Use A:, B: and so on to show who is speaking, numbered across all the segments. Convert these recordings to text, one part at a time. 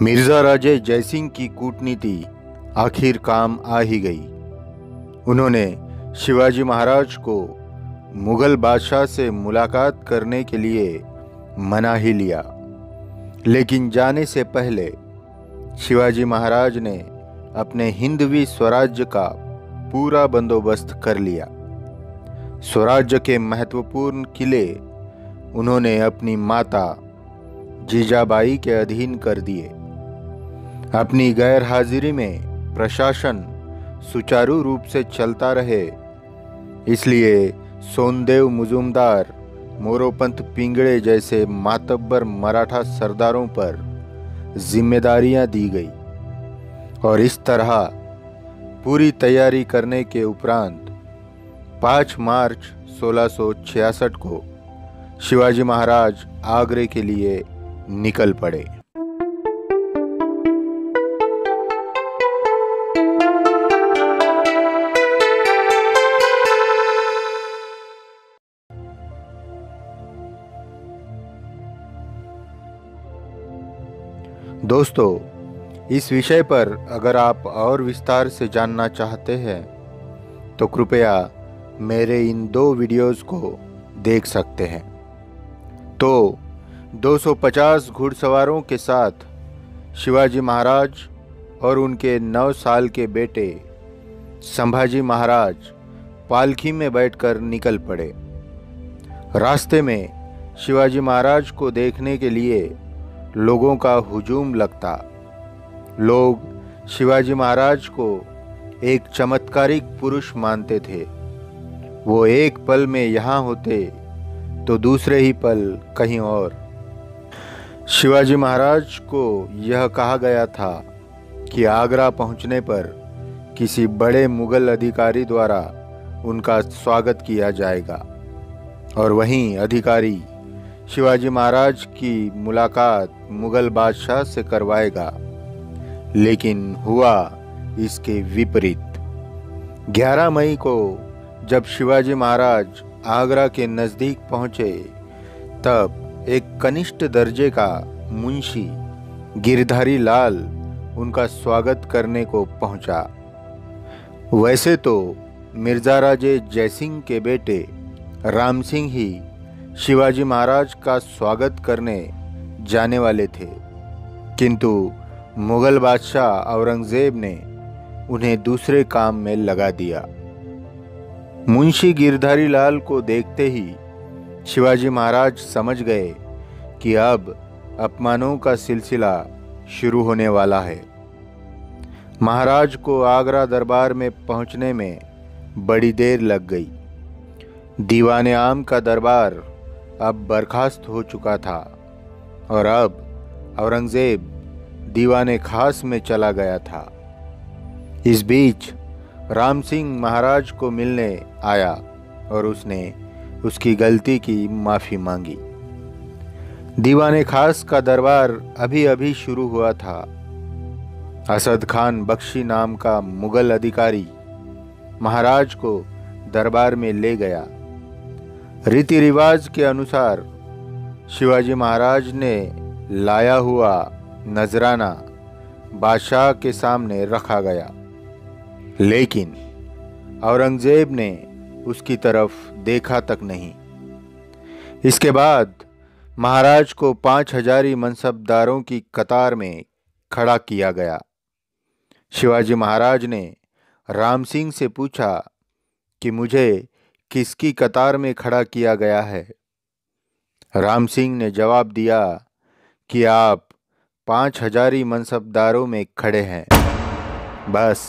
A: मिर्जा राजे जयसिंह की कूटनीति आखिर काम आ ही गई। उन्होंने शिवाजी महाराज को मुगल बादशाह से मुलाकात करने के लिए मना ही लिया, लेकिन जाने से पहले शिवाजी महाराज ने अपने हिंदवी स्वराज्य का पूरा बंदोबस्त कर लिया। स्वराज्य के महत्वपूर्ण किले उन्होंने अपनी माता जीजाबाई के अधीन कर दिए। अपनी गैर हाजिरी में प्रशासन सुचारू रूप से चलता रहे, इसलिए सोनदेव मुजुमदार, मोरोपंत पिंगड़े जैसे मातब्बर मराठा सरदारों पर जिम्मेदारियां दी गई और इस तरह पूरी तैयारी करने के उपरांत 5 मार्च 1666 को शिवाजी महाराज आगरे के लिए निकल पड़े। दोस्तों, इस विषय पर अगर आप और विस्तार से जानना चाहते हैं तो कृपया मेरे इन 2 वीडियोस को देख सकते हैं। तो 250 घुड़सवारों के साथ शिवाजी महाराज और उनके 9 साल के बेटे संभाजी महाराज पालकी में बैठकर निकल पड़े। रास्ते में शिवाजी महाराज को देखने के लिए लोगों का हुजूम लगता। लोग शिवाजी महाराज को एक चमत्कारिक पुरुष मानते थे। वो एक पल में यहाँ होते तो दूसरे ही पल कहीं और। शिवाजी महाराज को यह कहा गया था कि आगरा पहुँचने पर किसी बड़े मुगल अधिकारी द्वारा उनका स्वागत किया जाएगा और वहीं अधिकारी शिवाजी महाराज की मुलाकात मुगल बादशाह से करवाएगा। लेकिन हुआ इसके विपरीत। 11 मई को जब शिवाजी महाराज आगरा के नज़दीक पहुंचे, तब एक कनिष्ठ दर्जे का मुंशी गिरधारी लाल उनका स्वागत करने को पहुंचा। वैसे तो मिर्जा राजे जयसिंह के बेटे राम सिंह ही शिवाजी महाराज का स्वागत करने जाने वाले थे, किंतु मुगल बादशाह औरंगजेब ने उन्हें दूसरे काम में लगा दिया। मुंशी गिरधारी लाल को देखते ही शिवाजी महाराज समझ गए कि अब अपमानों का सिलसिला शुरू होने वाला है। महाराज को आगरा दरबार में पहुंचने में बड़ी देर लग गई। दीवाने आम का दरबार अब बर्खास्त हो चुका था और अब औरंगजेब दीवाने खास में चला गया था। इस बीच राम सिंह महाराज को मिलने आया और उसने उसकी गलती की माफ़ी मांगी। दीवाने खास का दरबार अभी अभी शुरू हुआ था। असद खान बख्शी नाम का मुगल अधिकारी महाराज को दरबार में ले गया। रीति रिवाज के अनुसार शिवाजी महाराज ने लाया हुआ नजराना बादशाह के सामने रखा गया, लेकिन औरंगजेब ने उसकी तरफ देखा तक नहीं। इसके बाद महाराज को 5000 मनसबदारों की कतार में खड़ा किया गया। शिवाजी महाराज ने राम सिंह से पूछा कि मुझे किसकी कतार में खड़ा किया गया है। राम सिंह ने जवाब दिया कि आप 5000 मनसबदारों में खड़े हैं। बस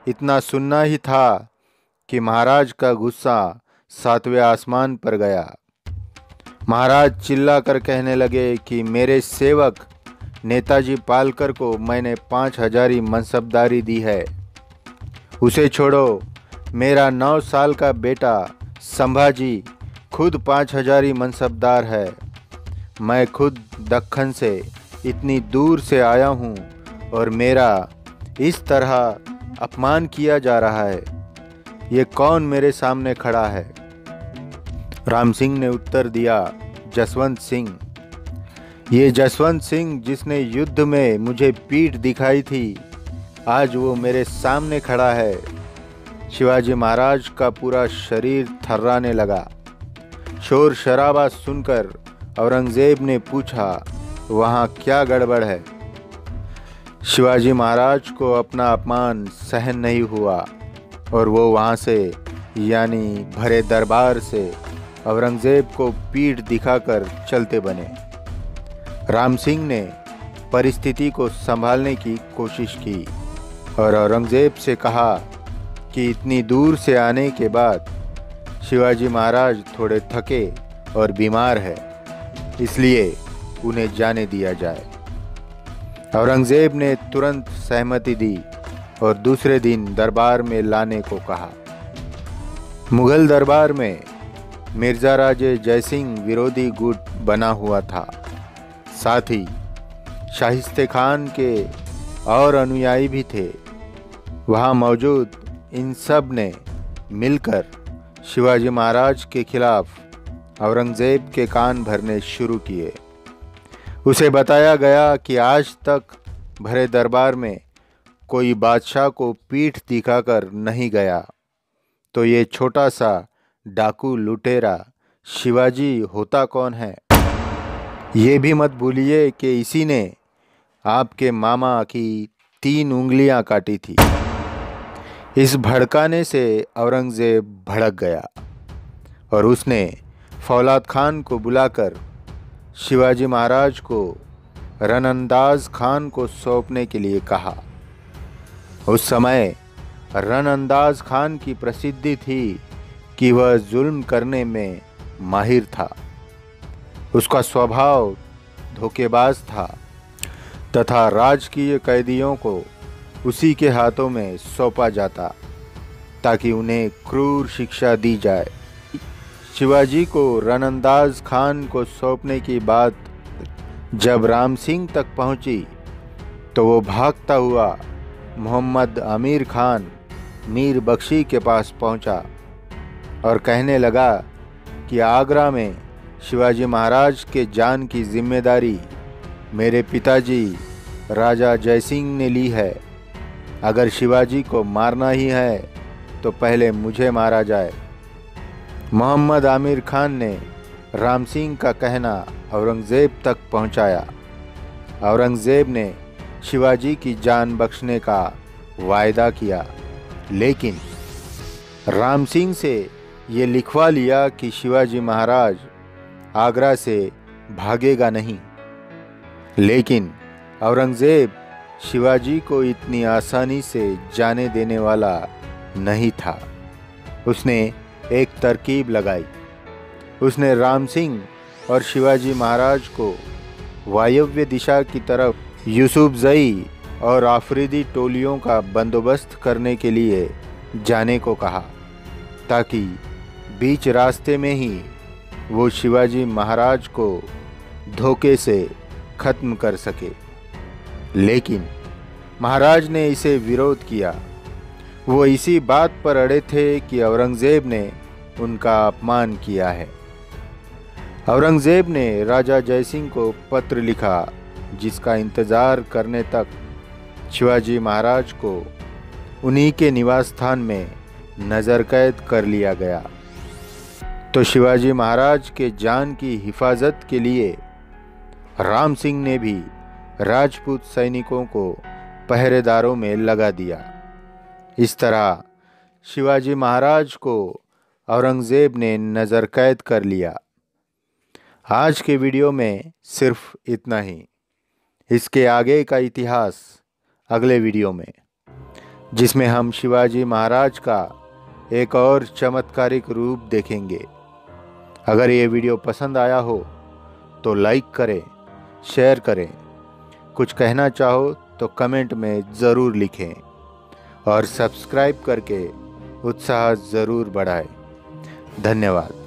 A: इतना सुनना ही था कि महाराज का गुस्सा 7वें आसमान पर गया। महाराज चिल्लाकर कहने लगे कि मेरे सेवक नेताजी पालकर को मैंने 5000 मनसबदारी दी है। उसे छोड़ो, मेरा 9 साल का बेटा संभाजी खुद 5000 मनसबदार है। मैं खुद दक्खन से इतनी दूर से आया हूँ और मेरा इस तरह अपमान किया जा रहा है। ये कौन मेरे सामने खड़ा है? राम सिंह ने उत्तर दिया, जसवंत सिंह। ये जसवंत सिंह जिसने युद्ध में मुझे पीठ दिखाई थी, आज वो मेरे सामने खड़ा है। शिवाजी महाराज का पूरा शरीर थर्राने लगा। शोर शराबा सुनकर औरंगजेब ने पूछा, वहाँ क्या गड़बड़ है? शिवाजी महाराज को अपना अपमान सहन नहीं हुआ और वो वहाँ से यानी भरे दरबार से औरंगजेब को पीठ दिखाकर चलते बने। राम सिंह ने परिस्थिति को संभालने की कोशिश की और औरंगजेब से कहा कि इतनी दूर से आने के बाद शिवाजी महाराज थोड़े थके और बीमार है, इसलिए उन्हें जाने दिया जाए। औरंगजेब ने तुरंत सहमति दी और दूसरे दिन दरबार में लाने को कहा। मुगल दरबार में मिर्जा राजे जयसिंह विरोधी गुट बना हुआ था। साथ ही शाहिस्ते खान के और अनुयायी भी थे। वहाँ मौजूद इन सब ने मिलकर शिवाजी महाराज के खिलाफ औरंगजेब के कान भरने शुरू किए। उसे बताया गया कि आज तक भरे दरबार में कोई बादशाह को पीठ दिखाकर नहीं गया, तो ये छोटा सा डाकू लुटेरा शिवाजी होता कौन है? ये भी मत भूलिए कि इसी ने आपके मामा की 3 उंगलियां काटी थी। इस भड़काने से औरंगजेब भड़क गया और उसने फौलाद खान को बुलाकर शिवाजी महाराज को रनअंदाज खान को सौंपने के लिए कहा। उस समय रनअंदाज खान की प्रसिद्धि थी कि वह जुल्म करने में माहिर था। उसका स्वभाव धोखेबाज था तथा राजकीय कैदियों को उसी के हाथों में सौंपा जाता ताकि उन्हें क्रूर शिक्षा दी जाए। शिवाजी को रनअंदाज खान को सौंपने की बात जब राम सिंह तक पहुंची तो वो भागता हुआ मोहम्मद आमिर खान मीर बख्शी के पास पहुंचा और कहने लगा कि आगरा में शिवाजी महाराज के जान की जिम्मेदारी मेरे पिताजी राजा जयसिंह ने ली है। अगर शिवाजी को मारना ही है तो पहले मुझे मारा जाए। मोहम्मद आमिर खान ने राम सिंह का कहना औरंगजेब तक पहुंचाया। औरंगजेब ने शिवाजी की जान बख्शने का वायदा किया, लेकिन राम सिंह से ये लिखवा लिया कि शिवाजी महाराज आगरा से भागेगा नहीं। लेकिन औरंगजेब शिवाजी को इतनी आसानी से जाने देने वाला नहीं था। उसने एक तरकीब लगाई। उसने राम सिंह और शिवाजी महाराज को वायव्य दिशा की तरफ यूसुफजई और आफरीदी टोलियों का बंदोबस्त करने के लिए जाने को कहा, ताकि बीच रास्ते में ही वो शिवाजी महाराज को धोखे से खत्म कर सके। लेकिन महाराज ने इसे विरोध किया। वो इसी बात पर अड़े थे कि औरंगजेब ने उनका अपमान किया है। औरंगजेब ने राजा जयसिंह को पत्र लिखा, जिसका इंतज़ार करने तक शिवाजी महाराज को उन्हीं के निवास स्थान में नज़र कैद कर लिया गया। तो शिवाजी महाराज के जान की हिफाजत के लिए राम सिंह ने भी राजपूत सैनिकों को पहरेदारों में लगा दिया। इस तरह शिवाजी महाराज को औरंगजेब ने नज़र कैद कर लिया। आज के वीडियो में सिर्फ इतना ही। इसके आगे का इतिहास अगले वीडियो में, जिसमें हम शिवाजी महाराज का एक और चमत्कारिक रूप देखेंगे। अगर ये वीडियो पसंद आया हो तो लाइक करें, शेयर करें। कुछ कहना चाहो तो कमेंट में ज़रूर लिखें और सब्सक्राइब करके उत्साह ज़रूर बढ़ाएं। धन्यवाद।